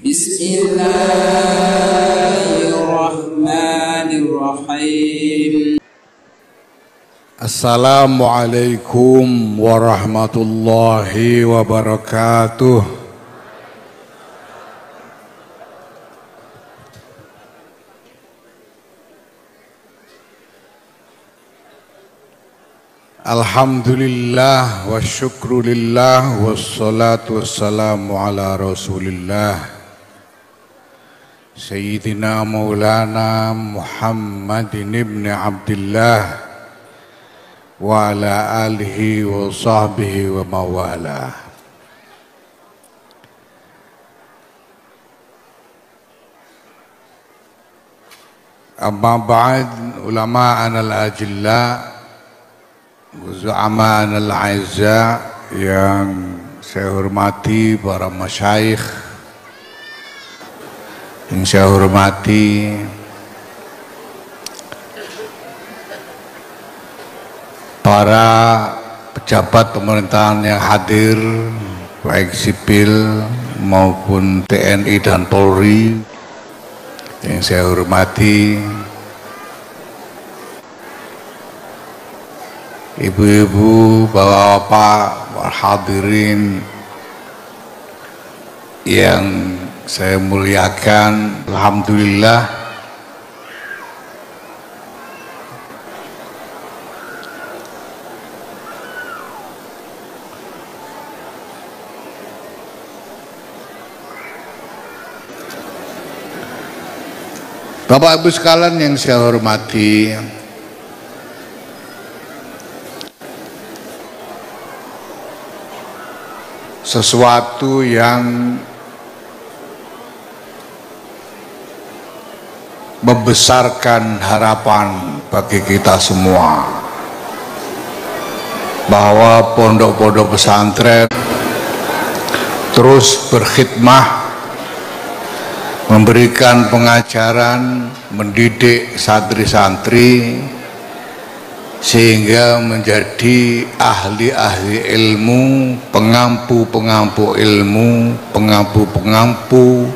Bismillahirrahmanirrahim. Assalamualaikum warahmatullahi wabarakatuh. Alhamdulillah wa syukrulillah wassalatu wassalamu ala rasulillah Sayyidina Maulana Muhammadin ibn Abdillah wa ala alihi wa sahbihi wa mawala. Amma ba'd, ulama'ana al-ajilla Zu'aman al-Aizza yang saya hormati, para masyayikh yang saya hormati, para pejabat pemerintahan yang hadir, baik sipil maupun TNI dan Polri yang saya hormati, ibu-ibu, bapak-bapak, hadirin yang saya muliakan. Alhamdulillah Bapak Ibu sekalian yang saya hormati, sesuatu yang membesarkan harapan bagi kita semua bahwa pondok-pondok pesantren terus berkhidmah, memberikan pengajaran, mendidik santri-santri sehingga menjadi ahli-ahli ilmu, pengampu-pengampu ilmu, pengampu-pengampu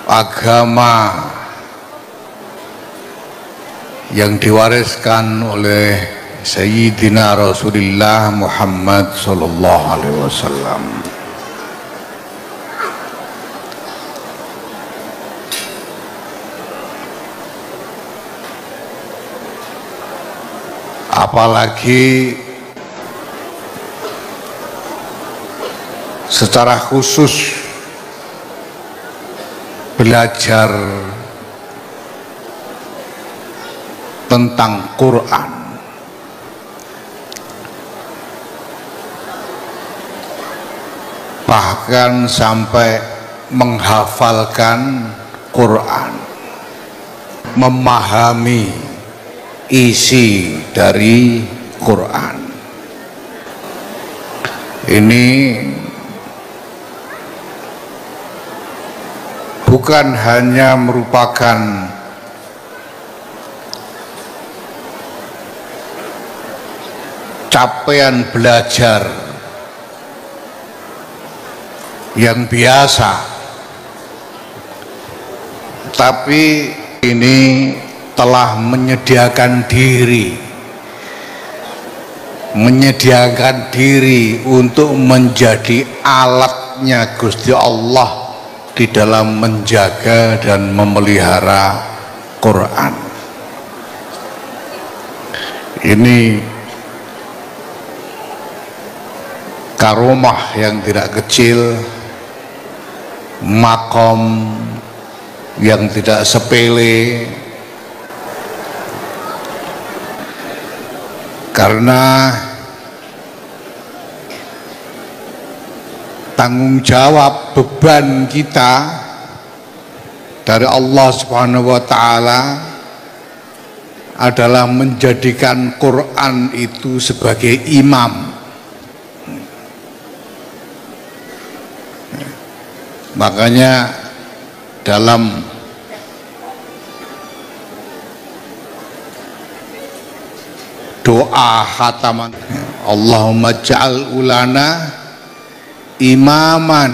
agama yang diwariskan oleh Sayyidina Rasulullah Muhammad sallallahu alaihi wasallam. Apalagi secara khusus belajar tentang Quran, bahkan sampai menghafalkan Quran, memahami isi dari Quran. Ini bukan hanya merupakan capaian belajar yang biasa, tapi ini telah menyediakan diri untuk menjadi alatnya Gusti Allah di dalam menjaga dan memelihara Quran. Ini karomah yang tidak kecil, makom yang tidak sepele, karena tanggung jawab beban kita dari Allah Subhanahu wa Ta'ala adalah menjadikan Quran itu sebagai imam. Makanya dalam doa khataman, Allahumma ja'al ulana imaman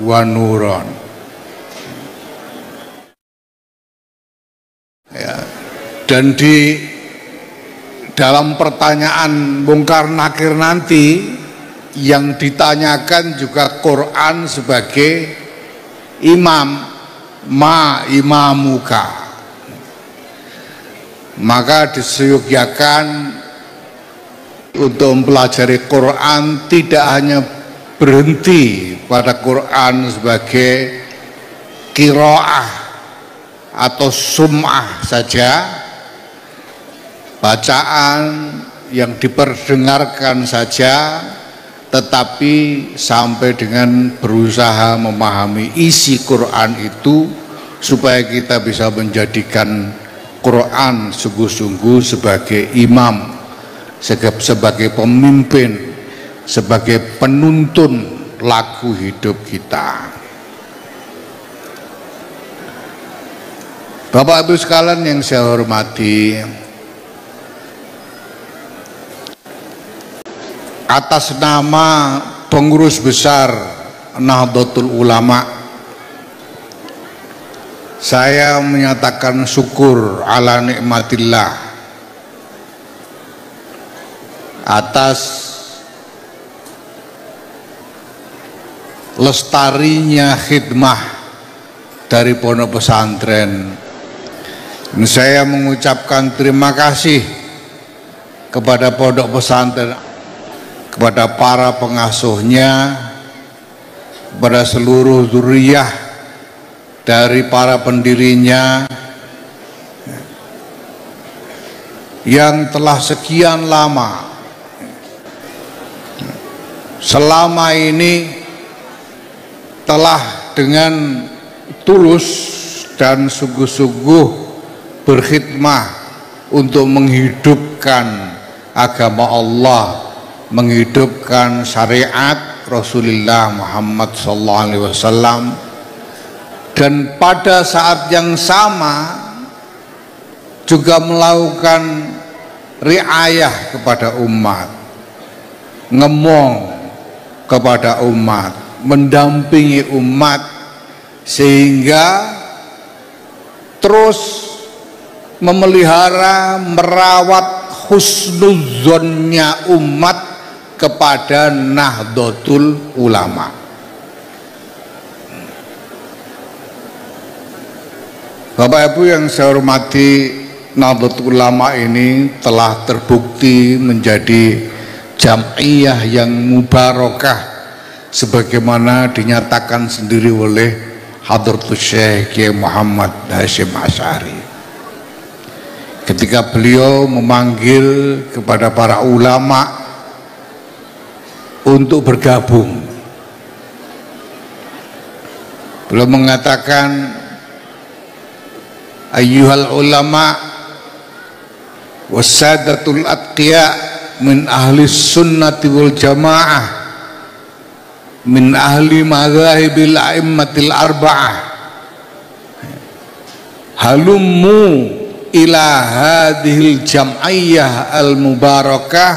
wa nuron Dan di dalam pertanyaan mungkar nakir nanti yang ditanyakan juga Quran sebagai imam, ma imamuka. Maka disuyuhkan untuk mempelajari Quran tidak hanya berhenti pada Quran sebagai qiraah atau sum'ah saja, bacaan yang diperdengarkan saja, tetapi sampai dengan berusaha memahami isi Quran itu supaya kita bisa menjadikan Quran sungguh-sungguh sebagai imam, sebagai pemimpin, sebagai penuntun laku hidup kita. Bapak Ibu sekalian yang saya hormati, atas nama pengurus besar Nahdlatul Ulama, saya menyatakan syukur ala nikmatillah atas lestarinya khidmah dari pondok pesantren. Saya mengucapkan terima kasih kepada pondok pesantren, kepada para pengasuhnya, kepada seluruh zuriyah dari para pendirinya yang telah sekian lama selama ini telah dengan tulus dan sungguh-sungguh berkhidmah untuk menghidupkan agama Allah, menghidupkan syariat Rasulullah Muhammad SAW, dan pada saat yang sama juga melakukan riayah kepada umat, ngemong kepada umat, mendampingi umat, sehingga terus memelihara, merawat husnuzonnya umat kepada Nahdlatul Ulama. Bapak Ibu yang saya hormati, Nahdlatul Ulama ini telah terbukti menjadi jam'iyah yang mubarakah sebagaimana dinyatakan sendiri oleh Hadratus Syekh Kiai Muhammad Hasyim Asy'ari ketika beliau memanggil kepada para ulama untuk bergabung. Beliau mengatakan, ayyuhal ulama wasadatul atqiya min ahli sunnati wal jamaah min ahli madhahibil a'immatil arba'ah halummu ila hadhil jam'iyah al mubarakah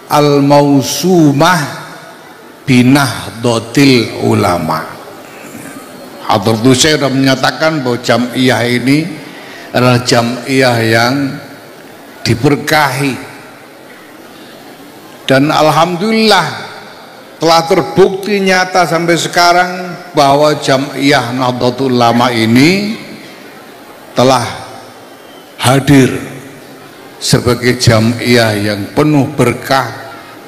al mausumah binahdlatil ulama. Hadratus Syekh sudah menyatakan bahwa jam'iyah ini adalah jam'iyah yang diberkahi, dan alhamdulillah telah terbukti nyata sampai sekarang bahwa jam'iyah Nahdlatul Ulama ini telah hadir sebagai jam'iyah yang penuh berkah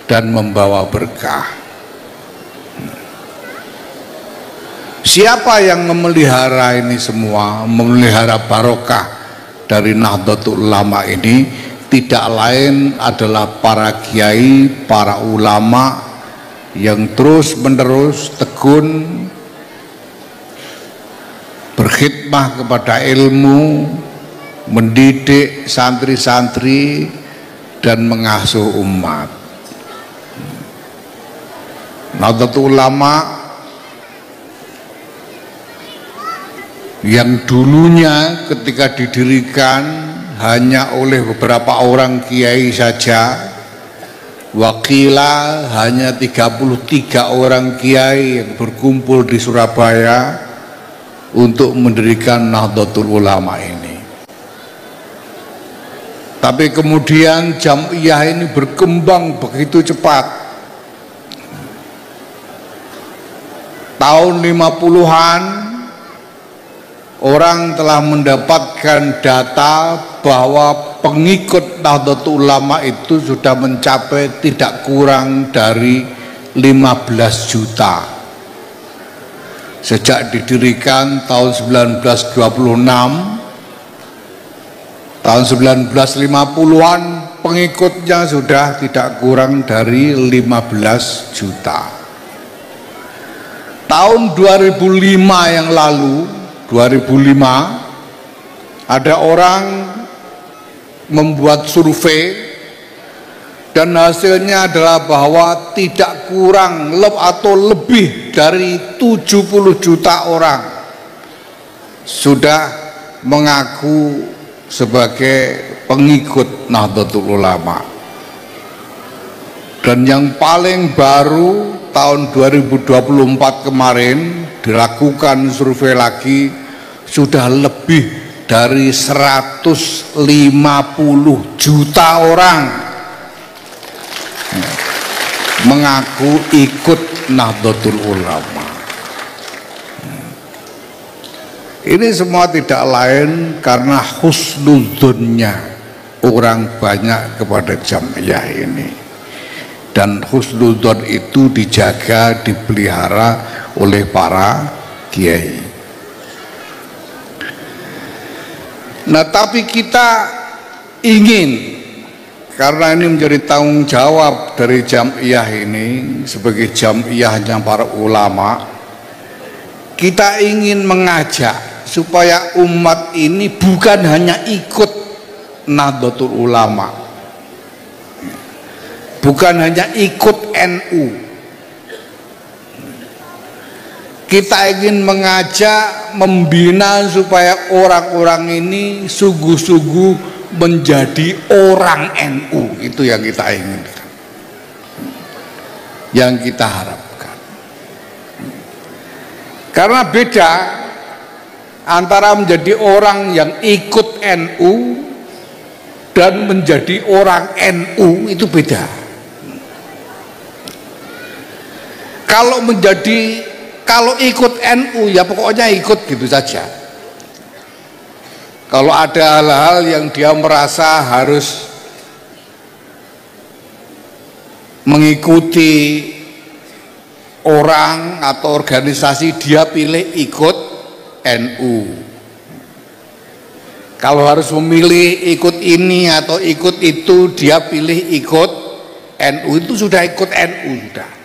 dan membawa berkah. Siapa yang memelihara ini semua, memelihara barokah dari Nahdlatul Ulama ini? Tidak lain adalah para kiai, para ulama yang terus menerus tekun berkhidmah kepada ilmu, mendidik santri-santri dan mengasuh umat. Nahdlatul Ulama yang dulunya ketika didirikan hanya oleh beberapa orang kiai saja, wakila hanya 33 orang kiai yang berkumpul di Surabaya untuk mendirikan Nahdlatul Ulama ini. Tapi kemudian Jam'iyah ini berkembang begitu cepat. Tahun 50-an orang telah mendapatkan data bahwa pengikut Nahdlatul Ulama itu sudah mencapai tidak kurang dari 15 juta. Sejak didirikan tahun 1926, tahun 1950-an pengikutnya sudah tidak kurang dari 15 juta. Tahun 2005 yang lalu, 2005, ada orang membuat survei dan hasilnya adalah bahwa tidak kurang atau lebih dari 70 juta orang sudah mengaku sebagai pengikut Nahdlatul Ulama. Dan yang paling baru tahun 2024 kemarin dilakukan survei lagi, sudah lebih dari 150 juta orang mengaku ikut Nahdlatul Ulama. Ini semua tidak lain karena husnudzonnya orang banyak kepada Jam'iyah ini, dan husnudzon itu dijaga, dipelihara oleh para kiai. Nah, tapi kita ingin, karena ini menjadi tanggung jawab dari Jam'iyah ini sebagai Jam'iyahnya para ulama, kita ingin mengajak supaya umat ini bukan hanya ikut Nahdlatul Ulama, bukan hanya ikut NU. Kita ingin mengajak, membina supaya orang-orang ini sungguh-sungguh menjadi orang NU. Itu yang kita inginkan, yang kita harapkan. Karena beda antara menjadi orang yang ikut NU dan menjadi orang NU, itu beda. Kalau ikut NU ya pokoknya ikut gitu saja. Kalau ada hal-hal yang dia merasa harus mengikuti orang atau organisasi, dia pilih ikut NU. Kalau harus memilih ikut ini atau ikut itu, dia pilih ikut NU. Itu sudah ikut NU sudah.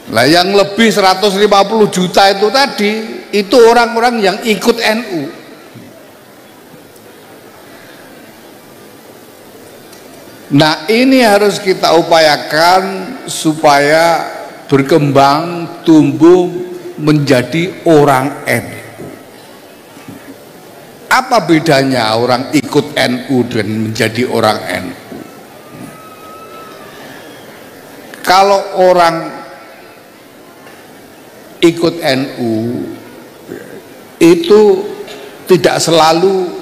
Lah yang lebih 150 juta itu tadi, itu orang-orang yang ikut NU. Nah, ini harus kita upayakan supaya berkembang, tumbuh menjadi orang NU. Apa bedanya orang ikut NU dan menjadi orang NU? Kalau orang ikut NU itu tidak selalu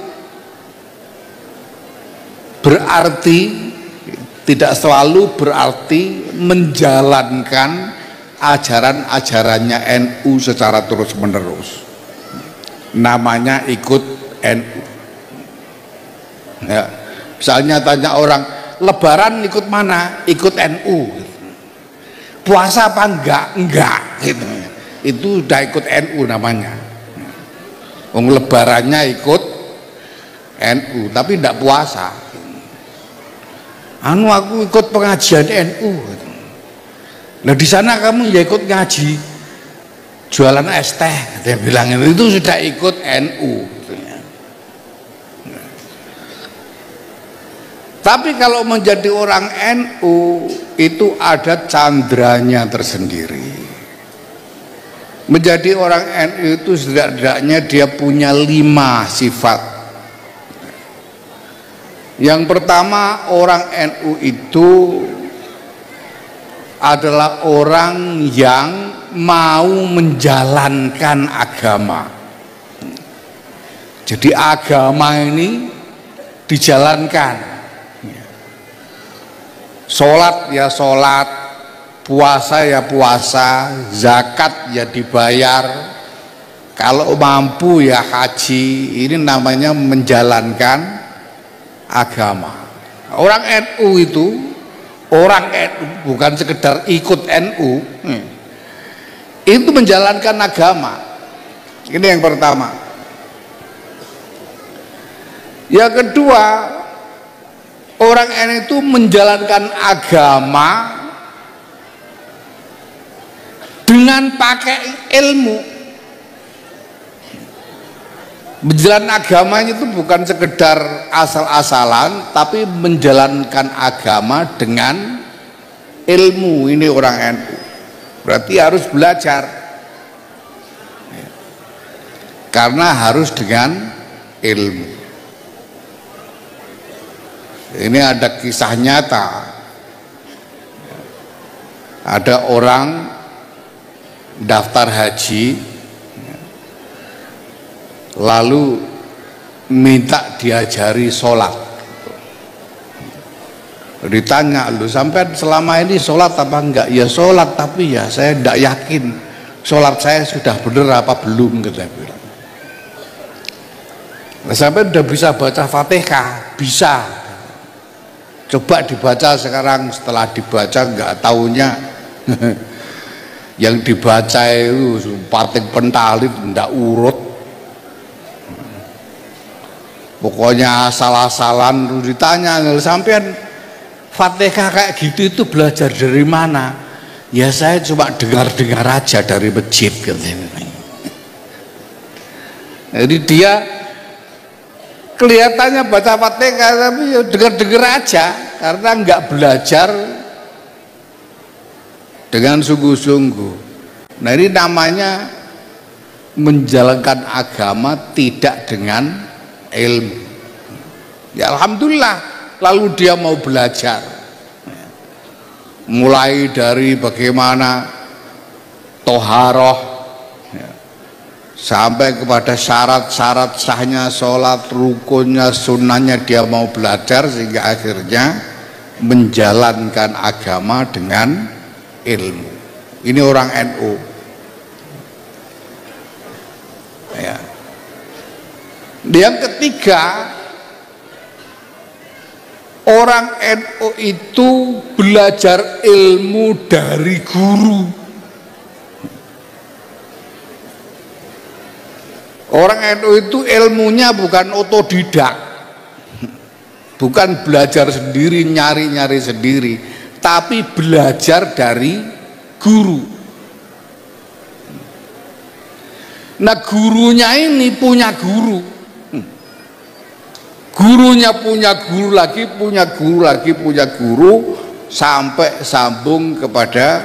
berarti menjalankan ajaran-ajarannya NU secara terus-menerus. Namanya ikut NU. Ya, misalnya tanya orang, Lebaran ikut mana? Ikut NU. Puasa apa enggak? Enggak gitu. Itu udah ikut NU namanya. Lebarannya ikut NU tapi enggak puasa. Aku ikut pengajian NU. Nah di sana kamu ya ikut ngaji, jualan es teh, dia bilang itu sudah ikut NU. Tapi kalau menjadi orang NU itu ada candranya tersendiri. Menjadi orang NU itu setidaknya dia punya 5 sifat. Yang pertama, orang NU itu adalah orang yang mau menjalankan agama. Jadi agama ini dijalankan. Sholat ya sholat, puasa ya puasa, zakat ya dibayar, kalau mampu ya haji. Ini namanya menjalankan agama. Orang NU itu, orang NU bukan sekedar ikut NU, itu menjalankan agama. Ini yang pertama. Yang kedua, orang NU itu menjalankan agama dengan pakai ilmu. Menjalankan agamanya itu bukan sekedar asal-asalan, tapi menjalankan agama dengan ilmu. Ini orang NU, berarti harus belajar, karena harus dengan ilmu. Ini ada kisah nyata, ada orang daftar haji lalu minta diajari sholat. Ditanya, lu sampai selama ini sholat apa enggak? Ya sholat, tapi ya saya tidak yakin sholat saya sudah benar apa belum, kita bilang. Sampai udah bisa baca Fatihah? Bisa. Coba dibaca sekarang. Setelah dibaca enggak taunya yang dibaca itu pating pentalit, enggak urut. Pokoknya asal-asalan. Terus ditanya, sampean Fatihah kayak gitu itu belajar dari mana? Ya saya cuma dengar-dengar aja dari masjid, katanya. Jadi dia kelihatannya baca Fatihah tapi ya dengar-dengar aja, karena nggak belajar dengan sungguh-sungguh. Nah, ini namanya menjalankan agama tidak dengan ilmu. Ya alhamdulillah, lalu dia mau belajar, mulai dari bagaimana toharoh, sampai kepada syarat-syarat sahnya sholat, rukunnya, sunnahnya, dia mau belajar sehingga akhirnya menjalankan agama dengan ilmu. Ini orang NU. Ya. Yang ketiga, orang NU itu belajar ilmu dari guru. Orang NU itu ilmunya bukan otodidak, bukan belajar sendiri, nyari-nyari sendiri, tapi belajar dari guru. Nah, gurunya ini punya guru, gurunya punya guru lagi, punya guru lagi, punya guru, sampai sambung kepada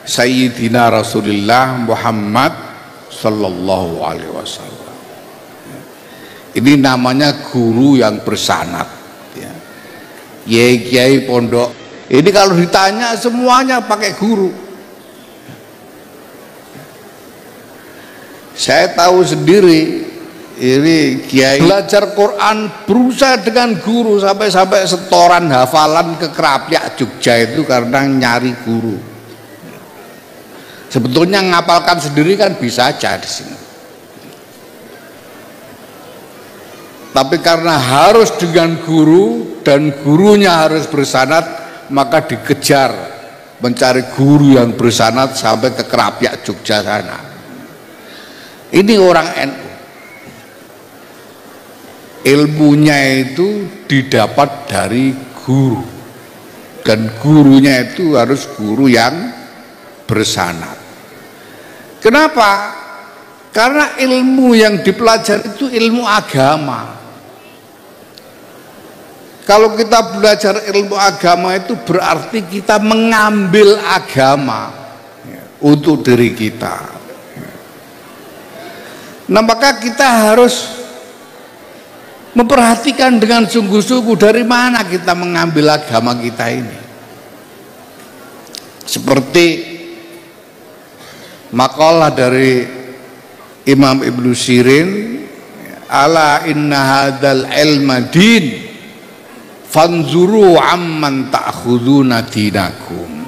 Sayyidina Rasulullah Muhammad Sallallahu Alaihi Wasallam. Ini namanya guru yang bersanad. Kiai pondok ini kalau ditanya semuanya pakai guru. Saya tahu sendiri, ini kiai belajar Quran berusaha dengan guru, sampai setoran hafalan ke Krapyak Jogja itu karena nyari guru. Sebetulnya ngapalkan sendiri kan bisa aja di sini, tapi karena harus dengan guru dan gurunya harus bersanad, maka dikejar mencari guru yang bersanad sampai ke Krapyak Jogja sana. Ini orang NU. Ilmunya itu didapat dari guru, dan gurunya itu harus guru yang bersanad. Kenapa? Karena ilmu yang dipelajari itu ilmu agama. Kalau kita belajar ilmu agama itu berarti kita mengambil agama untuk diri kita. Nah, maka kita harus memperhatikan dengan sungguh-sungguh dari mana kita mengambil agama kita ini. Seperti makalah dari Imam Ibnu Sirin, ala inna hadzal ilma din fanzuru amman ta'khuduna dinakum.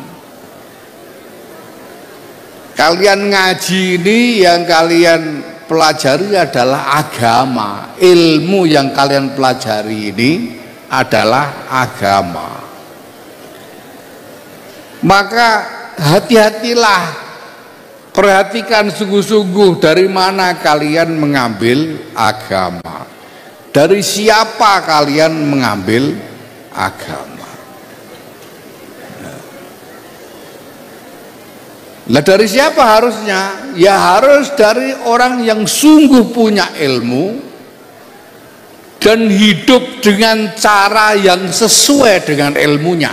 Kalian ngaji ini yang kalian pelajari adalah agama. Ilmu yang kalian pelajari ini adalah agama. Maka hati-hatilah, perhatikan sungguh-sungguh dari mana kalian mengambil agama, dari siapa kalian mengambil agama. Lah dari siapa harusnya? Ya harus dari orang yang sungguh punya ilmu dan hidup dengan cara yang sesuai dengan ilmunya.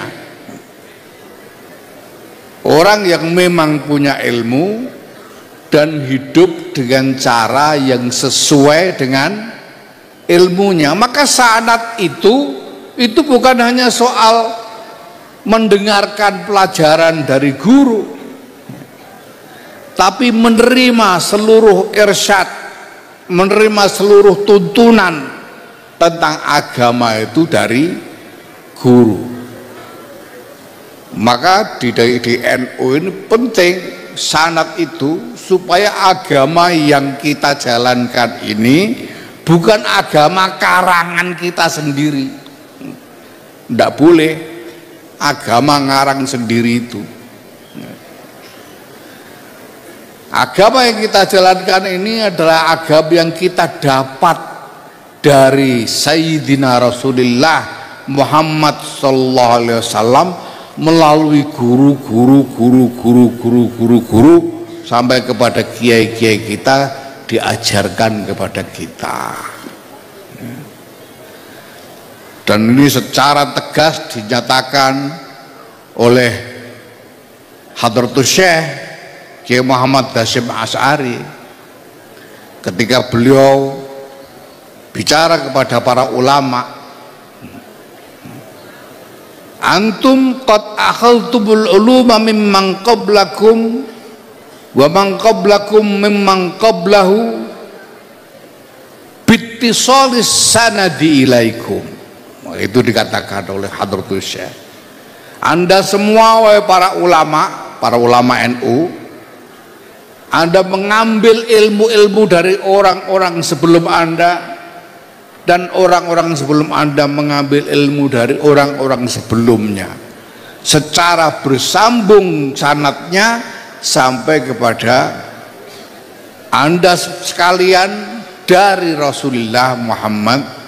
Orang yang memang punya ilmu dan hidup dengan cara yang sesuai dengan ilmunya. Maka sanad itu bukan hanya soal mendengarkan pelajaran dari guru, tapi menerima seluruh irsyad, menerima seluruh tuntunan tentang agama itu dari guru. Maka di NU ini penting sanad itu, supaya agama yang kita jalankan ini bukan agama karangan kita sendiri. Tidak boleh agama ngarang sendiri itu. Agama yang kita jalankan ini adalah agama yang kita dapat dari Sayyidina Rasulullah Muhammad sallallahu alaihi wasallam melalui guru sampai kepada kiai-kiai kita, diajarkan kepada kita. Dan ini secara tegas dinyatakan oleh Hadratus Syekh Kiai Muhammad Hasyim Asy'ari ketika beliau bicara kepada para ulama, antum qad akhadtumul uluma mimman qablakum wa man qablakum mimman qablahu bittisalis sanadi ilaikum. Itu dikatakan oleh Hadratus Syekh, Anda semua wahai para ulama NU, Anda mengambil ilmu-ilmu dari orang-orang sebelum Anda, dan orang-orang sebelum Anda mengambil ilmu dari orang-orang sebelumnya, secara bersambung sanadnya sampai kepada Anda sekalian dari Rasulullah Muhammad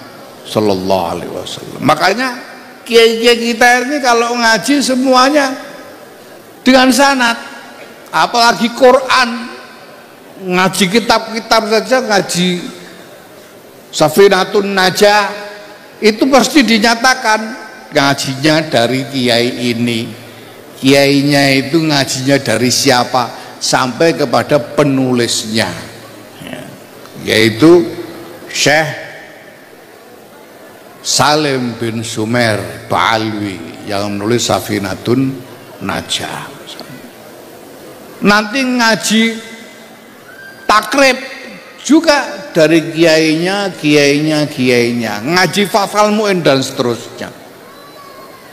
sallallahu alaihi wasallam. Makanya kiai-kiai kita ini kalau ngaji semuanya dengan sanad, apalagi Quran. Ngaji kitab-kitab saja, ngaji Safinatun Najah itu pasti dinyatakan ngajinya dari kiai ini, kiainya itu ngajinya dari siapa, sampai kepada penulisnya, yaitu Syekh Salim bin Sumer Ba'alwi yang menulis Safinatun Najah. Nanti ngaji takrib juga dari kiainya, ngaji Fathul Mu'in dan seterusnya.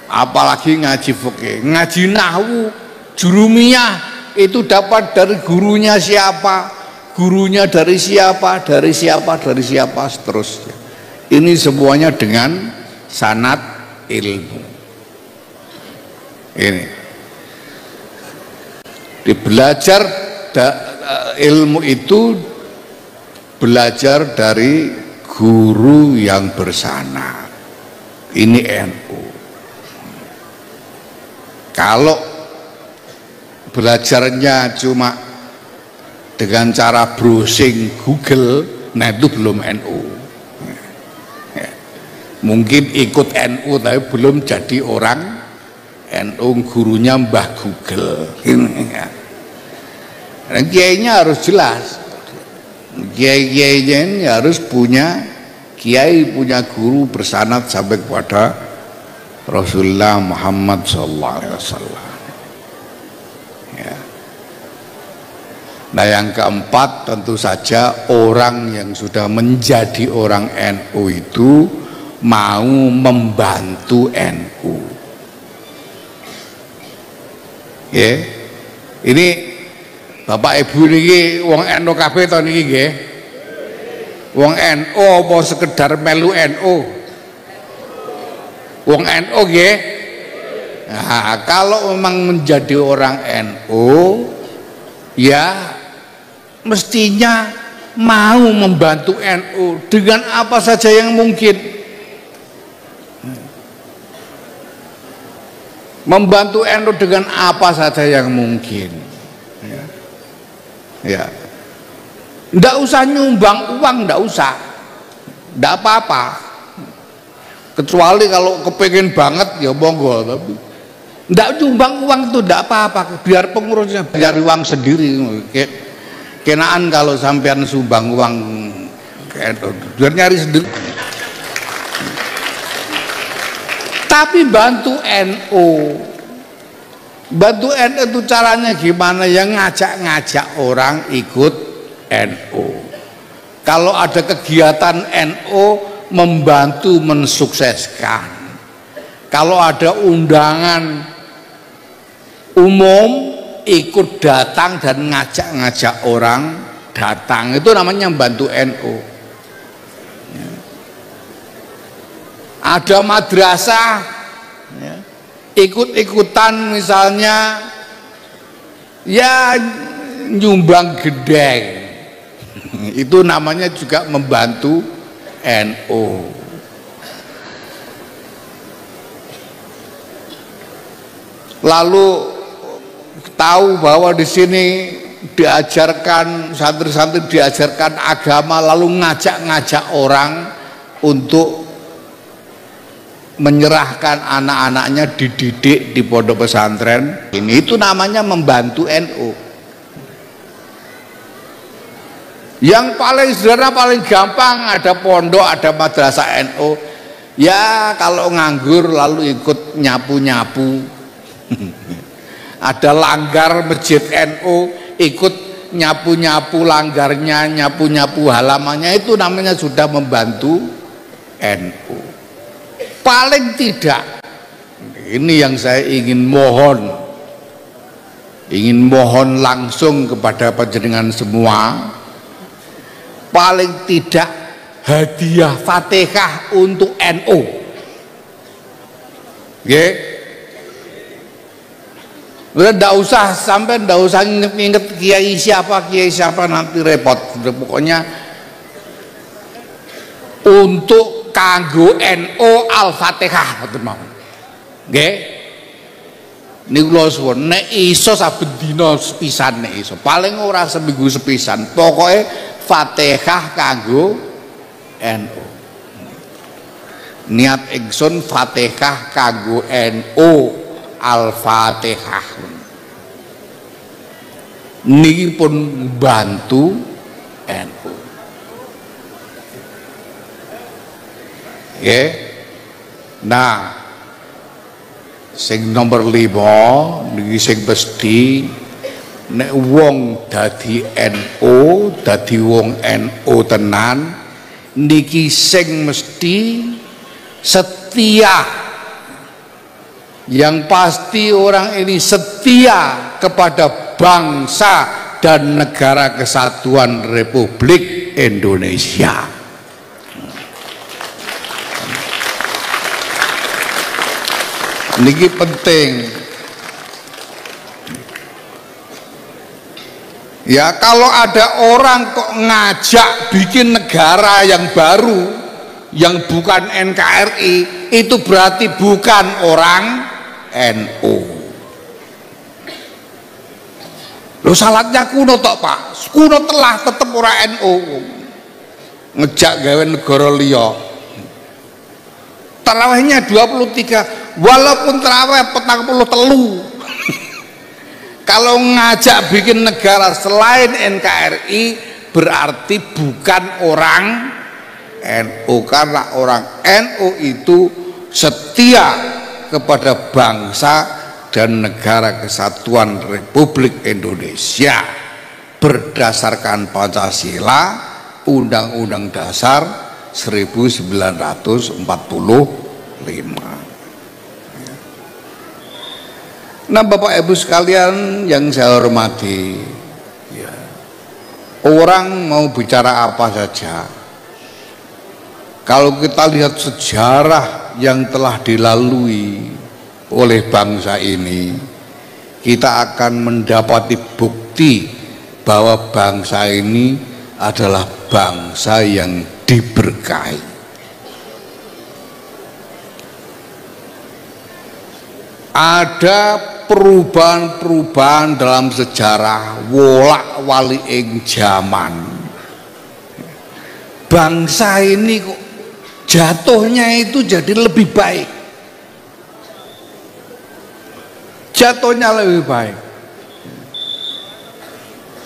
Apalagi ngaji fikih, ngaji nahwu, jurumiyah itu dapat dari gurunya siapa, gurunya dari siapa, seterusnya. Ini semuanya dengan sanad ilmu. Ini dibelajar ilmu itu belajar dari guru yang bersanad. Ini NU. Kalau belajarnya cuma dengan cara browsing Google, nah itu belum NU. Mungkin ikut NU tapi belum jadi orang NU, gurunya Mbah Google. Dan kiainya harus jelas, kiai-kiainya ini harus punya kiai, punya guru bersanad sampai kepada Rasulullah Muhammad sallallahu alaihi wasallam. Ya. Nah, yang keempat tentu saja orang yang sudah menjadi orang NU itu mau membantu NU. Ya, ini Bapak Ibu niki wong NU kabeh to niki nggih. Wong NU apa sekedar melu NU? Wong NU nggih. Nah, kalau memang menjadi orang NU ya mestinya mau membantu NU dengan apa saja yang mungkin. Membantu NU dengan apa saja yang mungkin. Ya. Nggak usah nyumbang uang, nggak usah. Nggak apa-apa. Kecuali kalau kepengen banget ya monggo, tapi nggak nyumbang uang itu nggak apa-apa. Biar pengurusnya biar uang sendiri. Kenaan kalau sampean sumbang uang biar nyari sendiri. Tapi bantu NU. Bantu NU itu caranya gimana? Yang ngajak-ngajak orang ikut NU. Kalau ada kegiatan NU membantu mensukseskan. Kalau ada undangan umum ikut datang dan ngajak-ngajak orang datang, itu namanya membantu NU. Ada madrasah ya, ikut-ikutan misalnya ya nyumbang gedeng, itu namanya juga membantu NU. Lalu tahu bahwa di sini diajarkan santri-santri diajarkan agama, lalu ngajak-ngajak orang untuk menyerahkan anak-anaknya dididik di pondok pesantren. Itu namanya membantu NU. Yang paling sederhana, paling gampang, ada pondok, ada madrasah NU. Ya kalau nganggur lalu ikut nyapu-nyapu. Ada langgar masjid NU, ikut nyapu-nyapu langgarnya, nyapu-nyapu halamannya, itu namanya sudah membantu NU. Paling tidak, ini yang saya ingin mohon langsung kepada panjenengan semua, paling tidak hadiah Fatihah untuk NU. Nggih. Nggak usah sampai nggak usah inget kiai siapa nanti repot. Pokoknya untuk kanggo NU Al-Fatihah ngoten mawon. Nggih. Niku kula suwun nek iso saben dina sepisan, nek iso. Paling ora seminggu sepisan. Pokoke Fatihah kanggo NU. Niat ingsun Fatihah kanggo NU Al-Fatihah. Niki pun bantu NU. Ya. Nah, sing nomor 5 niki sing mesti nek wong dadi NU, dadi wong NU tenan niki sing mesti setia. Yang pasti orang ini setia kepada bangsa dan negara kesatuan Republik Indonesia. Niki penting. Ya kalau ada orang kok ngajak bikin negara yang baru yang bukan NKRI, itu berarti bukan orang NU. Loh salatnya kuno tok Pak, kuno telah tetep orang NU. Ngejak gawe negara liya. Tarawihnya 23, walaupun tarawih 43. Kalau ngajak bikin negara selain NKRI berarti bukan orang NU, karena orang NU itu setia kepada bangsa dan negara kesatuan Republik Indonesia. berdasarkan Pancasila, Undang-Undang Dasar 1945. Nah, Bapak Ibu sekalian yang saya hormati, ya, orang mau bicara apa saja, kalau kita lihat sejarah yang telah dilalui oleh bangsa ini, kita akan mendapati bukti bahwa bangsa ini adalah bangsa yang diberkahi. Ada perubahan-perubahan dalam sejarah wolak-walik ing zaman. Bangsa ini kok jatuhnya itu jadi lebih baik. Jatuhnya lebih baik.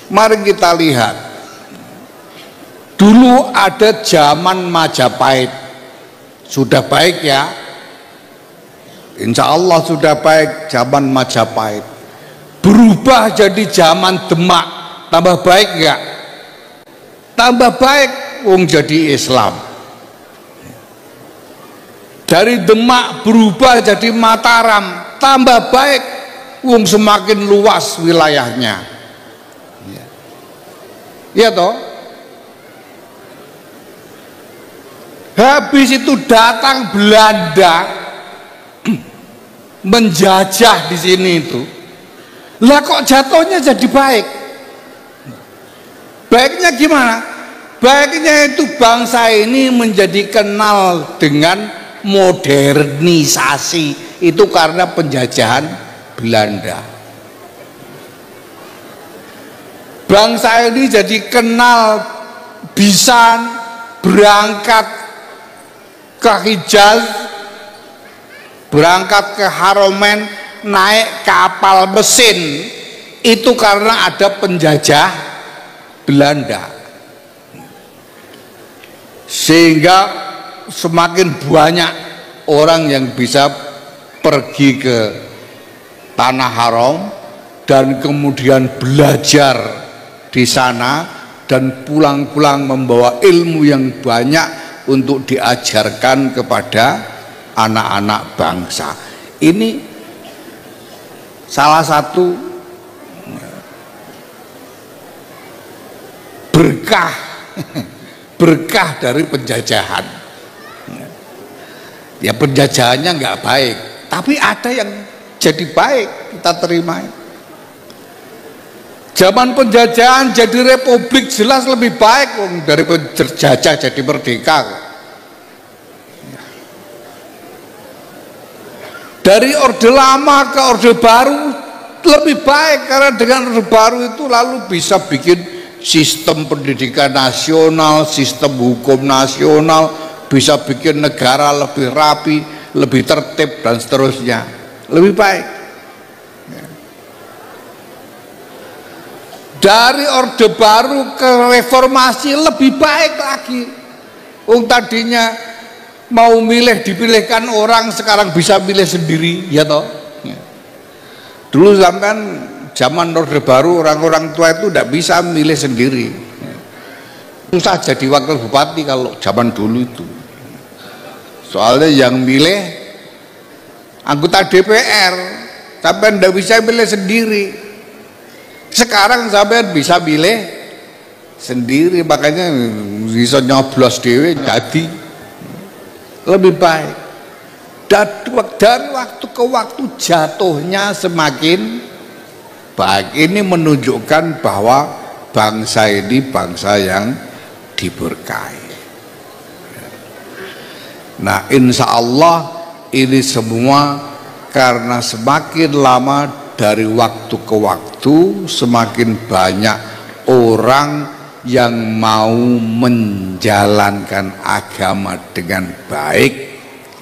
Mari kita lihat. Dulu ada zaman Majapahit. Sudah baik ya. Insya Allah sudah baik zaman Majapahit. Berubah jadi zaman Demak, tambah baik enggak? Tambah baik, wong jadi Islam. Dari Demak berubah jadi Mataram, tambah baik, wong semakin luas wilayahnya. Ya toh? Habis itu datang Belanda menjajah di sini itu. Lah kok jatuhnya jadi baik? Baiknya gimana? Baiknya itu bangsa ini menjadi kenal dengan modernisasi. Itu karena penjajahan Belanda. Bangsa ini jadi kenal bisa berangkat ke Hijaz, berangkat ke Haromen, naik kapal mesin. Itu karena ada penjajah Belanda. Sehingga semakin banyak orang yang bisa pergi ke Tanah Haram dan kemudian belajar di sana dan pulang-pulang membawa ilmu yang banyak untuk diajarkan kepada anak-anak bangsa. Ini salah satu berkah dari penjajahan. Ya, penjajahannya nggak baik, tapi ada yang jadi baik, kita terima. Zaman penjajahan jadi republik jelas lebih baik dari penjajah jadi merdeka. Dari Orde Lama ke Orde Baru lebih baik, karena dengan Orde Baru itu lalu bisa bikin sistem pendidikan nasional, sistem hukum nasional, bisa bikin negara lebih rapi, lebih tertib dan seterusnya. Lebih baik. Dari Orde Baru ke Reformasi lebih baik lagi. Tadinya mau milih dipilihkan orang, sekarang bisa milih sendiri, ya toh. Dulu zaman Orde Baru orang-orang tua itu tidak bisa milih sendiri. Susah jadi wakil bupati kalau zaman dulu itu. Soalnya yang milih anggota DPR, sampai tidak bisa milih sendiri. Sekarang sampai bisa milih sendiri, makanya bisa nyoblos dewe jadi lebih baik. Dan waktu ke waktu jatuhnya semakin baik. Ini menunjukkan bahwa bangsa ini bangsa yang diberkahi. Nah, insya Allah ini semua karena semakin lama dari waktu ke waktu semakin banyak orang yang mau menjalankan agama dengan baik,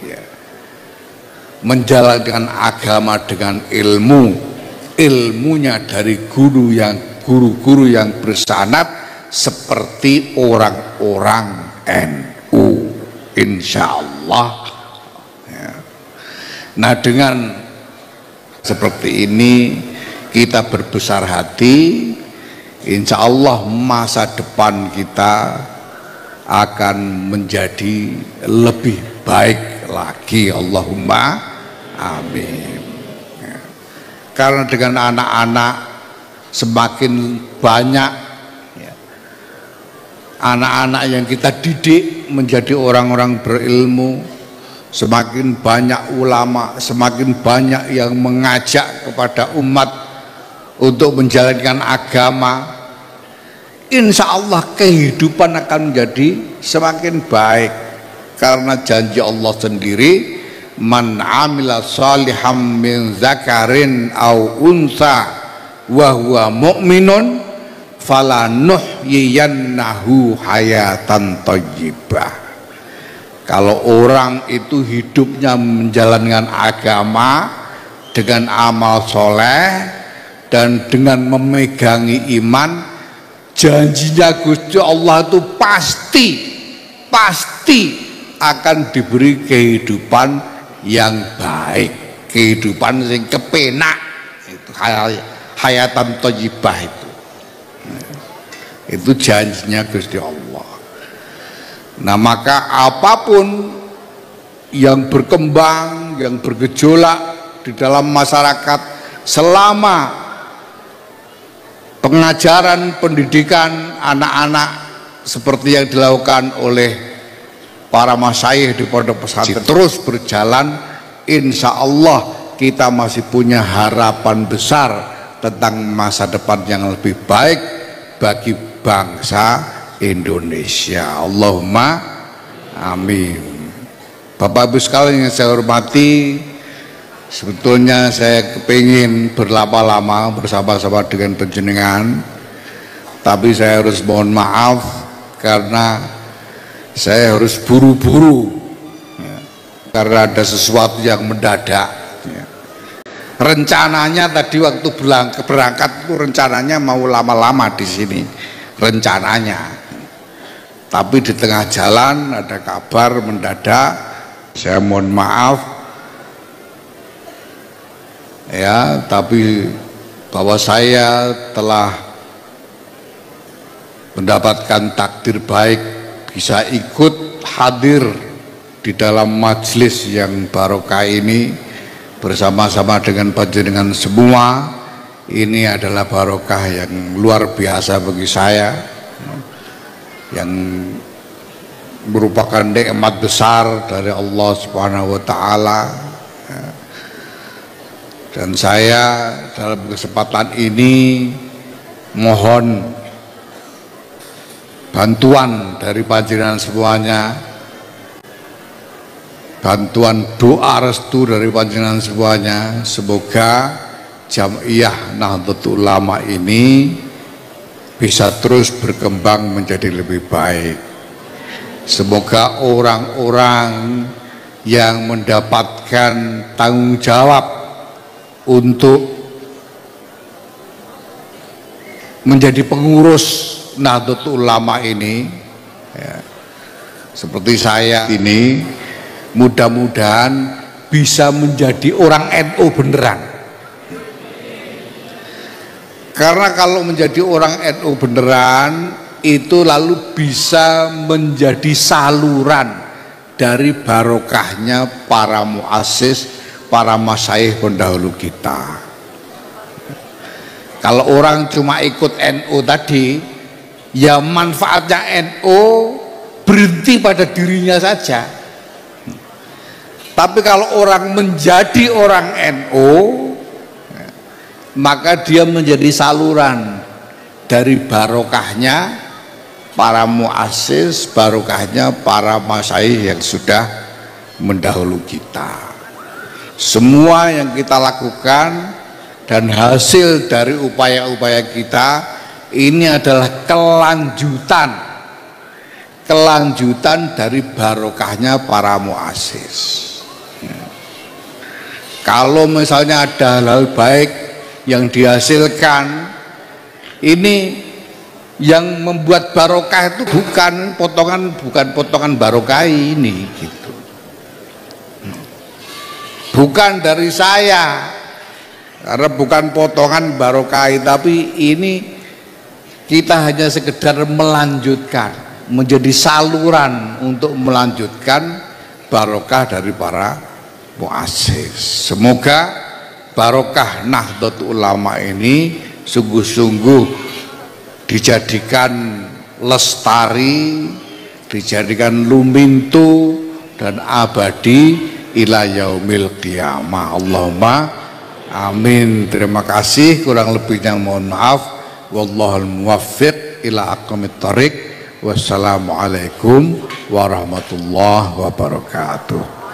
ya. Menjalankan agama dengan ilmunya dari guru-guru yang bersanad seperti orang-orang NU, insya Allah. Ya. Nah, dengan seperti ini kita berbesar hati, insya Allah masa depan kita akan menjadi lebih baik lagi. Allahumma amin. Karena dengan anak-anak semakin banyak anak-anak yang kita didik menjadi orang-orang berilmu, semakin banyak ulama, semakin banyak yang mengajak kepada umat untuk menjalankan agama, insya Allah kehidupan akan menjadi semakin baik. Karena janji Allah sendiri, man amila saliham min zakarin au unsa wa huwa mu'minun falanuhyiyannahu hayatan thayyibah. Kalau orang itu hidupnya menjalankan agama dengan amal soleh dan dengan memegangi iman, janjinya Gusti Allah itu pasti akan diberi kehidupan yang baik, kehidupan yang kepenak, itu hayatan thayyibah itu janjinya Gusti Allah. Nah, maka apapun yang berkembang, yang bergejolak di dalam masyarakat, selama pengajaran pendidikan anak-anak seperti yang dilakukan oleh para masyayikh di pondok pesantren terus berjalan, insya Allah kita masih punya harapan besar tentang masa depan yang lebih baik bagi bangsa Indonesia. Allahumma amin. Bapak Ibu sekalian yang saya hormati, sebetulnya saya kepingin berlama-lama bersama-sama dengan panjenengan, tapi saya harus mohon maaf karena saya harus buru-buru karena ada sesuatu yang mendadak. Rencananya tadi waktu berangkat itu rencananya mau lama-lama di sini rencananya, tapi di tengah jalan ada kabar mendadak. Saya mohon maaf ya, tapi bahwa saya telah mendapatkan takdir baik bisa ikut hadir di dalam majelis yang barokah ini bersama-sama dengan panjenengan semua. Ini adalah barokah yang luar biasa bagi saya, yang merupakan nikmat besar dari Allah Subhanahu wa taala. Dan saya dalam kesempatan ini mohon bantuan dari panjenengan semuanya, bantuan doa restu dari panjenengan semuanya. Semoga Jam'iyah Nahdlatul Ulama ini bisa terus berkembang menjadi lebih baik. Semoga orang-orang yang mendapatkan tanggung jawab untuk menjadi pengurus Nahdlatul Ulama ini ya, seperti saya ini, mudah-mudahan bisa menjadi orang NU beneran. Karena kalau menjadi orang NU beneran itu lalu bisa menjadi saluran dari barokahnya para muassis, para masyayikh pendahulu kita. Kalau orang cuma ikut NU tadi, ya manfaatnya NU berhenti pada dirinya saja. Tapi kalau orang menjadi orang NU, maka dia menjadi saluran dari barokahnya para muassis, barokahnya para masyayikh yang sudah mendahulu kita. Semua yang kita lakukan dan hasil dari upaya-upaya kita ini adalah kelanjutan dari barokahnya para muassis. Kalau misalnya ada hal baik yang dihasilkan, ini yang membuat barokah itu bukan potongan barokah ini gitu. Bukan dari saya, karena bukan potongan barokah, tapi ini kita hanya sekedar melanjutkan, menjadi saluran untuk melanjutkan barokah dari para muassis. Semoga barokah Nahdlatul Ulama ini sungguh-sungguh dijadikan lestari, dijadikan lumintu dan abadi ila yaumil qiyamah. Allahumma amin. Terima kasih, kurang lebihnya mohon maaf. Wallahul muwaffiq ila aqwamit thoriq. Wassalamualaikum warahmatullahi wabarakatuh.